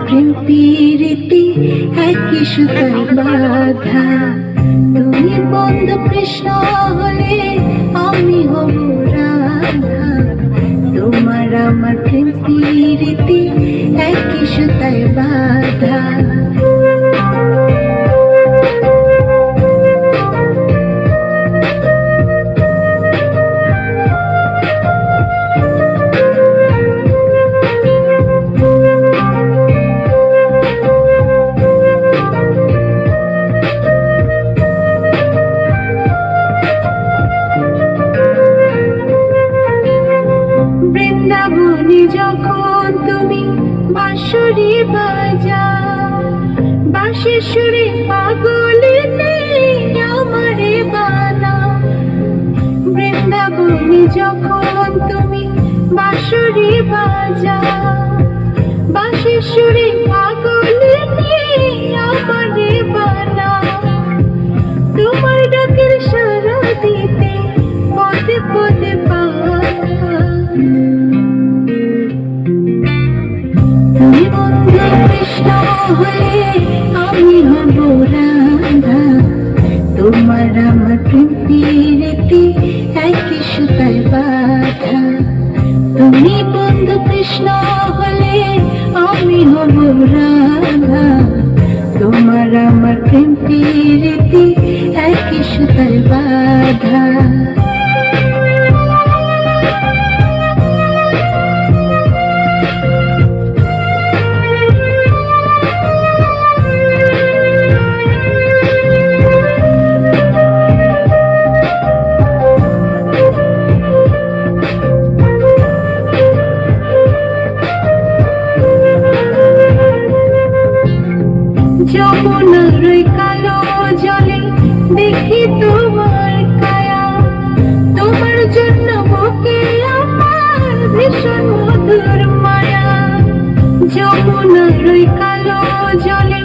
প্রেম প্রীতি একই সুতায় বাঁধা, তুমি বন্ধু কৃষ্ণ হলে আমি হব রাধা। তোমার আমার প্রেম প্রীতি একই সুতায় বাঁধা। বৃন্দাবনে যখন তুমি বাঁশরি বাজাও, বাঁশির সুরে পাগলিতে আমারে বানাও। বৃন্দাবনে যখন তুমি বাঁশরি বাজাও, বাঁশির সুরে পাগলিতে আমারে বানাও। তোমার ডাকের সাড়া দিতে পদে পদে তুমি বন্ধু কৃষ্ণ হয়ে আমি হব রাধা। তোমার আমার প্রেম প্রীতি একই সুতায় বাঁধা। তুমি বন্ধু কৃষ্ণ হলে আমি হব রাধা। তোমার আমার প্রেম প্রীতি একই সুতায় বাঁধা। যমুনার ওই কালো জলে দেখি তোমার কায়া, তোমার জন্য বুকে আমার ভীষণ মধুর মায়া। যমুনার ওই কালো জলে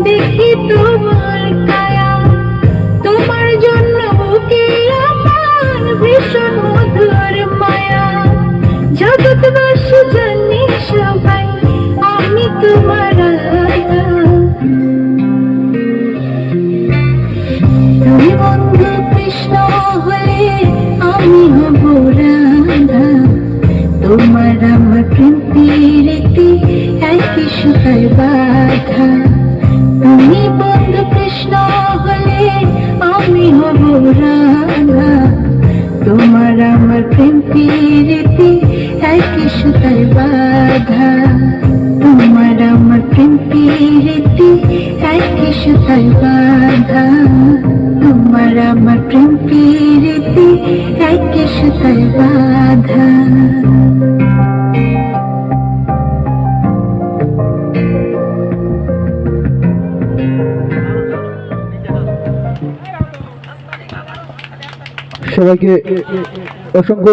দেখি তোমার কায়া, তোমার জন্য বুকে আমার ভীষণ মধুর মায়া। জগৎবাসী জানি সবাই আমি তোমার রাধা। তুমি বন্ধু কৃষ্ণ হলে আমি হব রাধা। তোমার আমার প্রেম প্রীতি একই সুতায় বাঁধা। তুমি বন্ধু কৃষ্ণ হলে আমি হব রাধা। তোমার আমার প্রেম প্রীতি একই সুতায় বাঁধা। তোমার আমার প্রেম প্রীতি একই সুতায় বাঁধা। তোমার আমার প্রেম প্রীতি একই সুতায় বাঁধা। সবাইকে অসংখ্য